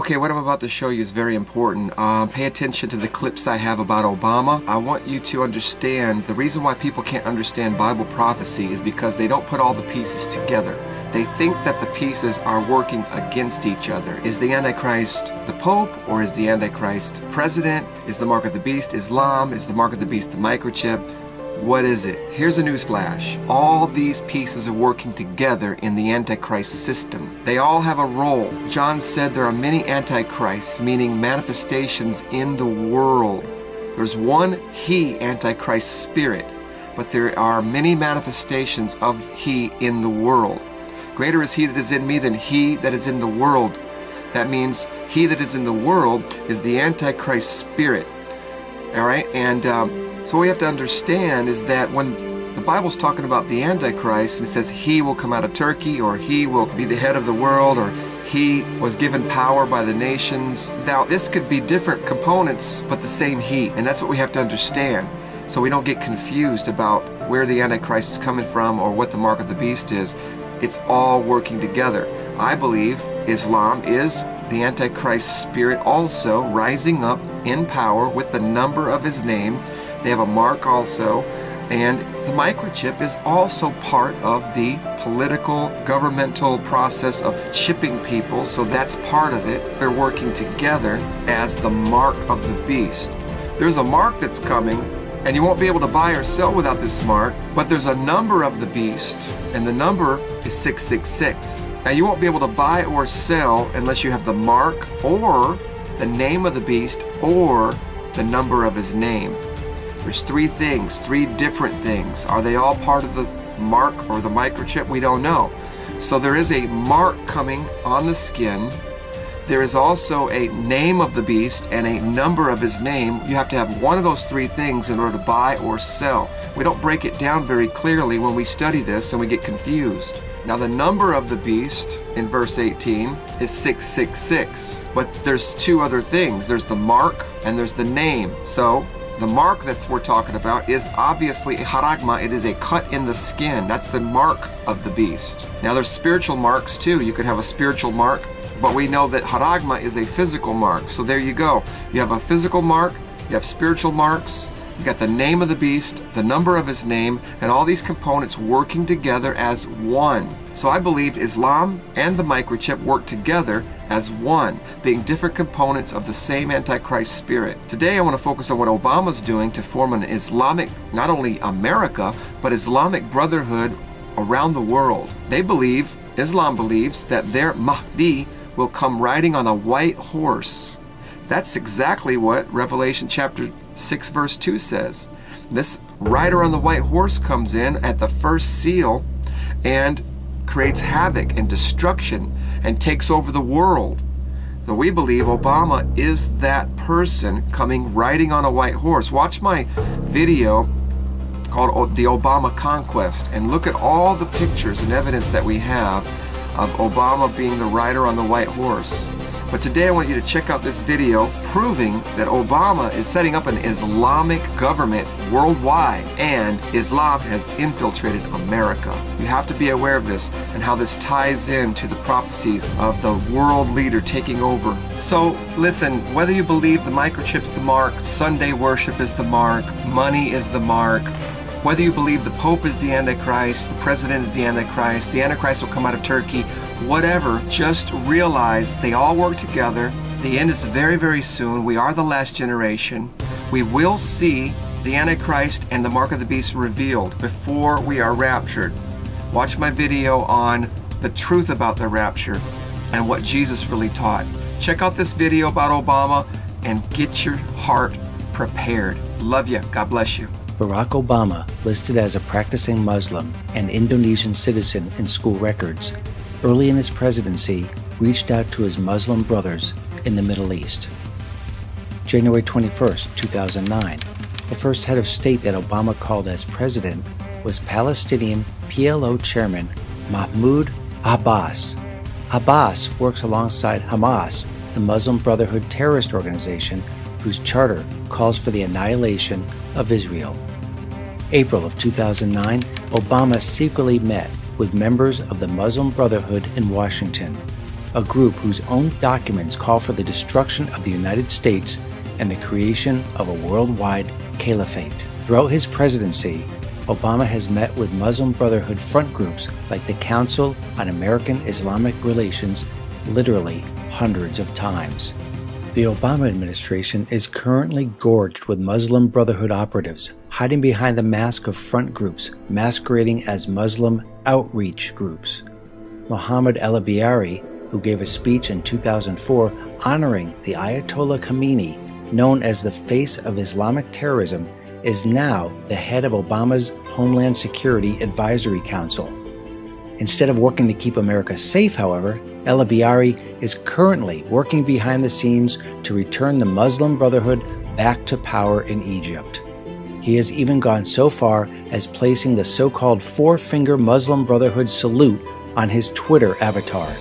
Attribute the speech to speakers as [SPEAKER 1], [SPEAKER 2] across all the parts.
[SPEAKER 1] Okay, what I'm about to show you is very important. Pay attention to the clips I have about Obama. I want you to understand the reason why people can't understand Bible prophecy is because they don't put all the pieces together. They think that the pieces are working against each other. Is the Antichrist the Pope, or is the Antichrist president? Is the mark of the beast Islam? Is the mark of the beast the microchip? What is it? Here's a news flash. All these pieces are working together in the Antichrist system. They all have a role. John said there are many Antichrists, meaning manifestations in the world. There's one He Antichrist spirit, but there are many manifestations of He in the world. Greater is He that is in me than he that is in the world. That means he that is in the world is the Antichrist spirit. All right? And so what we have to understand is that when the Bible's talking about the Antichrist, and it says he will come out of Turkey, or he will be the head of the world, or he was given power by the nations. Now, this could be different components, but the same he. And that's what we have to understand. So we don't get confused about where the Antichrist is coming from or what the mark of the beast is. It's all working together. I believe Islam is the Antichrist spirit also rising up in power with the number of his name. They have a mark also, and the microchip is also part of the political, governmental process of chipping people, so that's part of it. They're working together as the mark of the beast. There's a mark that's coming, and you won't be able to buy or sell without this mark, but there's a number of the beast, and the number is 666. Now you won't be able to buy or sell unless you have the mark, or the name of the beast, or the number of his name. There's three things, three different things. Are they all part of the mark or the microchip? We don't know. So there is a mark coming on the skin. There is also a name of the beast and a number of his name. You have to have one of those three things in order to buy or sell. We don't break it down very clearly when we study this, and we get confused. Now the number of the beast in verse 18 is 666. But there's two other things. There's the mark and there's the name. So the mark that we're talking about is obviously a haragma. It is a cut in the skin. That's the mark of the beast. Now there's spiritual marks too. You could have a spiritual mark, but we know that haragma is a physical mark. So there you go. You have a physical mark, you have spiritual marks, you got the name of the beast, the number of his name, and all these components working together as one. So I believe Islam and the microchip work together as one, being different components of the same Antichrist spirit. Today I want to focus on what Obama's doing to form an Islamic, not only America, but Islamic brotherhood around the world. Islam believes that their Mahdi will come riding on a white horse. That's exactly what Revelation chapter 6 verse 2 says. This rider on the white horse comes in at the first seal and creates havoc and destruction and takes over the world. So we believe Obama is that person coming riding on a white horse. Watch my video called The Obama Conquest and look at all the pictures and evidence that we have of Obama being the rider on the white horse. But today I want you to check out this video proving that Obama is setting up an Islamic government worldwide, and Islam has infiltrated America. You have to be aware of this and how this ties into the prophecies of the world leader taking over. So listen, whether you believe the microchip's the mark, Sunday worship is the mark, money is the mark, whether you believe the Pope is the Antichrist, the President is the Antichrist will come out of Turkey, whatever, just realize they all work together. The end is very, very soon. We are the last generation. We will see the Antichrist and the mark of the beast revealed before we are raptured. Watch my video on the truth about the rapture and what Jesus really taught. Check out this video about Obama and get your heart prepared. Love you. God bless you.
[SPEAKER 2] Barack Obama, listed as a practicing Muslim and Indonesian citizen in school records, early in his presidency reached out to his Muslim brothers in the Middle East. January 21, 2009, the first head of state that Obama called as president was Palestinian PLO chairman Mahmoud Abbas. Abbas works alongside Hamas, the Muslim Brotherhood terrorist organization whose charter calls for the annihilation of Israel. April of 2009, Obama secretly met with members of the Muslim Brotherhood in Washington. a group whose own documents call for the destruction of the United States and the creation of a worldwide caliphate. Throughout his presidency, Obama has met with Muslim Brotherhood front groups like the Council on American Islamic Relations literally hundreds of times. The Obama administration is currently gorged with Muslim Brotherhood operatives hiding behind the mask of front groups masquerading as Muslim outreach groups. Mohammed El-Biari, who gave a speech in 2004 honoring the Ayatollah Khomeini, known as the face of Islamic terrorism, is now the head of Obama's Homeland Security Advisory Council. Instead of working to keep America safe, however, El-Biari is currently working behind the scenes to return the Muslim Brotherhood back to power in Egypt. He has even gone so far as placing the so-called four-finger Muslim Brotherhood salute on his Twitter avatar.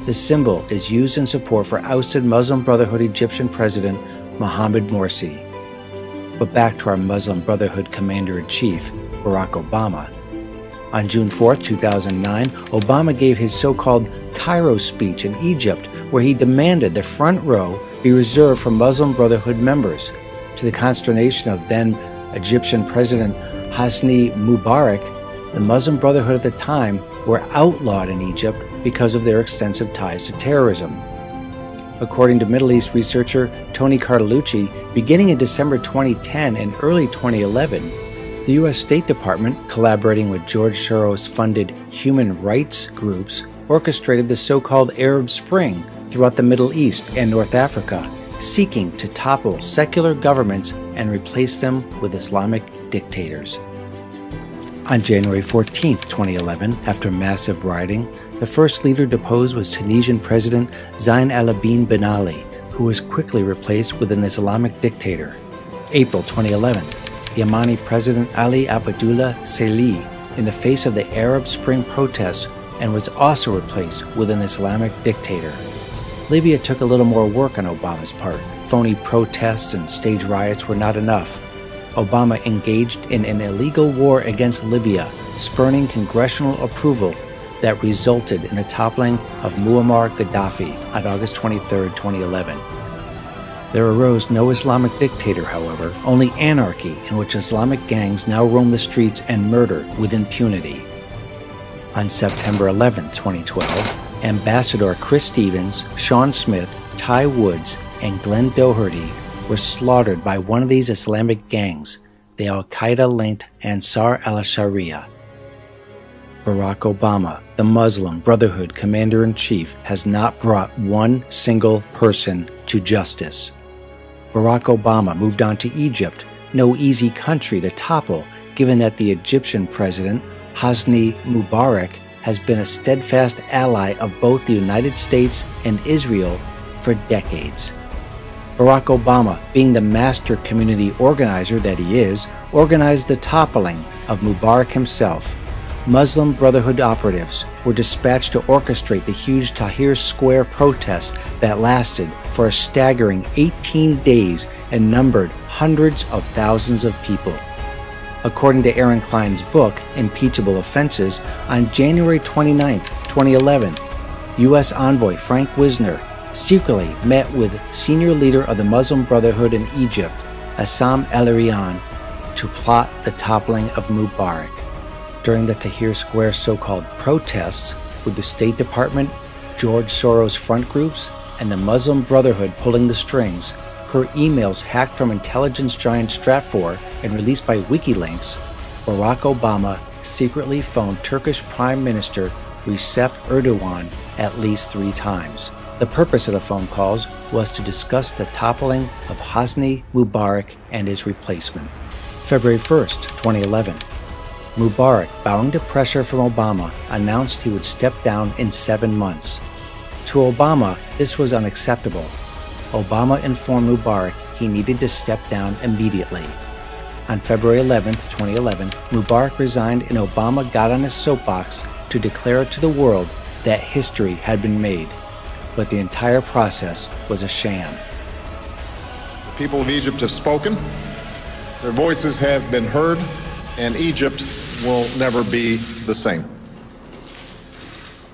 [SPEAKER 2] The symbol is used in support for ousted Muslim Brotherhood Egyptian President Mohamed Morsi. But back to our Muslim Brotherhood Commander-in-Chief, Barack Obama. On June 4, 2009, Obama gave his so-called Cairo speech in Egypt, where he demanded the front row be reserved for Muslim Brotherhood members, to the consternation of then Egyptian President Hosni Mubarak. The Muslim Brotherhood at the time were outlawed in Egypt because of their extensive ties to terrorism. According to Middle East researcher Tony Cartalucci, beginning in December 2010 and early 2011, the U.S. State Department, collaborating with George Soros-funded human rights groups, orchestrated the so-called Arab Spring throughout the Middle East and North Africa, seeking to topple secular governments and replace them with Islamic dictators. On January 14, 2011, after massive rioting, the first leader deposed was Tunisian President Zine El Abidine Ben Ali, who was quickly replaced with an Islamic dictator. April 2011, Yemeni President Ali Abdullah Saleh in the face of the Arab Spring protests and was also replaced with an Islamic dictator. Libya took a little more work on Obama's part. Phony protests and stage riots were not enough. Obama engaged in an illegal war against Libya, spurning congressional approval that resulted in the toppling of Muammar Gaddafi on August 23, 2011. There arose no Islamic dictator, however, only anarchy in which Islamic gangs now roam the streets and murder with impunity. On September 11, 2012, Ambassador Chris Stevens, Sean Smith, Ty Woods, and Glenn Doherty were slaughtered by one of these Islamic gangs, the Al-Qaeda-linked Ansar al-Sharia. Barack Obama, the Muslim Brotherhood Commander-in-Chief, has not brought one single person to justice. Barack Obama moved on to Egypt, no easy country to topple, given that the Egyptian president, Hosni Mubarak, has been a steadfast ally of both the United States and Israel for decades. Barack Obama, being the master community organizer that he is, organized the toppling of Mubarak himself. Muslim Brotherhood operatives were dispatched to orchestrate the huge Tahrir Square protests that lasted for a staggering 18 days and numbered hundreds of thousands of people. According to Aaron Klein's book, Impeachable Offenses, on January 29, 2011, U.S. envoy Frank Wisner secretly met with senior leader of the Muslim Brotherhood in Egypt, Assam El-Arian, to plot the toppling of Mubarak. During the Tahrir Square so-called protests, with the State Department, George Soros front groups, and the Muslim Brotherhood pulling the strings, her emails hacked from intelligence giant Stratfor and released by WikiLeaks, Barack Obama secretly phoned Turkish Prime Minister Recep Erdogan at least 3 times. The purpose of the phone calls was to discuss the toppling of Hosni Mubarak and his replacement. February 1st, 2011. Mubarak, bowing to pressure from Obama, announced he would step down in 7 months. To Obama, this was unacceptable. Obama informed Mubarak he needed to step down immediately. On February 11, 2011, Mubarak resigned and Obama got on his soapbox to declare to the world that history had been made. But the entire process was a sham.
[SPEAKER 3] The people of Egypt have spoken, their voices have been heard, and Egypt will never be the same.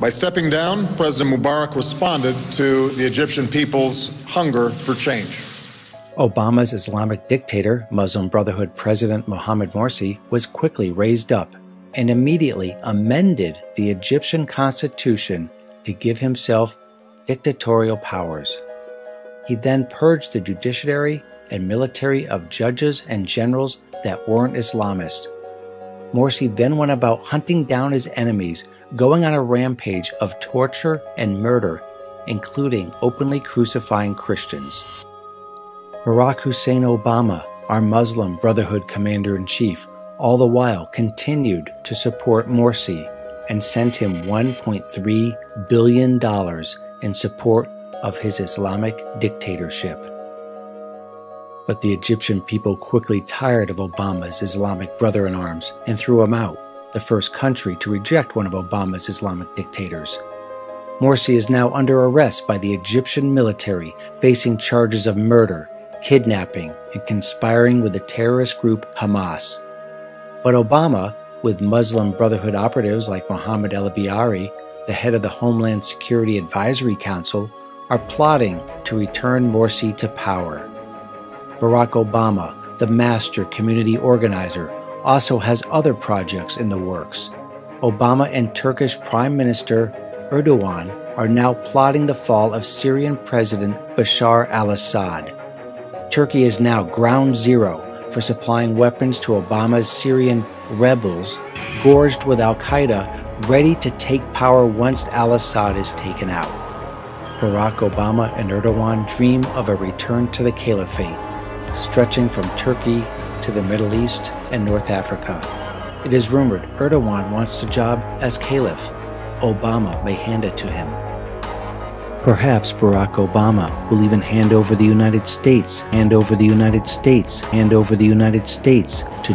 [SPEAKER 3] By stepping down, President Mubarak responded to the Egyptian people's hunger for change.
[SPEAKER 2] Obama's Islamic dictator, Muslim Brotherhood President Mohamed Morsi, was quickly raised up and immediately amended the Egyptian constitution to give himself dictatorial powers. He then purged the judiciary and military of judges and generals that weren't Islamist. Morsi then went about hunting down his enemies, going on a rampage of torture and murder, including openly crucifying Christians. Barack Hussein Obama, our Muslim Brotherhood commander-in-chief, all the while continued to support Morsi and sent him $1.3 billion in support of his Islamic dictatorship. But the Egyptian people quickly tired of Obama's Islamic brother-in-arms and threw him out, the first country to reject one of Obama's Islamic dictators. Morsi is now under arrest by the Egyptian military, facing charges of murder, kidnapping, and conspiring with the terrorist group Hamas. But Obama, with Muslim Brotherhood operatives like Mohammed El-Biari, the head of the Homeland Security Advisory Council, are plotting to return Morsi to power. Barack Obama, the master community organizer, also has other projects in the works. Obama and Turkish Prime Minister Erdogan are now plotting the fall of Syrian President Bashar al-Assad. Turkey is now ground zero for supplying weapons to Obama's Syrian rebels, gorged with al-Qaeda, ready to take power once al-Assad is taken out. Barack Obama and Erdogan dream of a return to the caliphate, stretching from Turkey to the Middle East and North Africa. It is rumored Erdogan wants the job as caliph. Obama may hand it to him. Perhaps Barack Obama will even hand over the United States to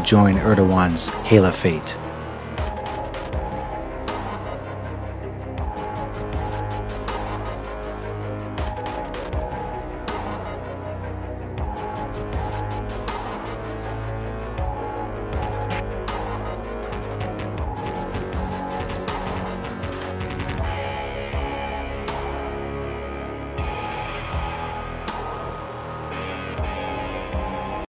[SPEAKER 2] join Erdogan's caliphate.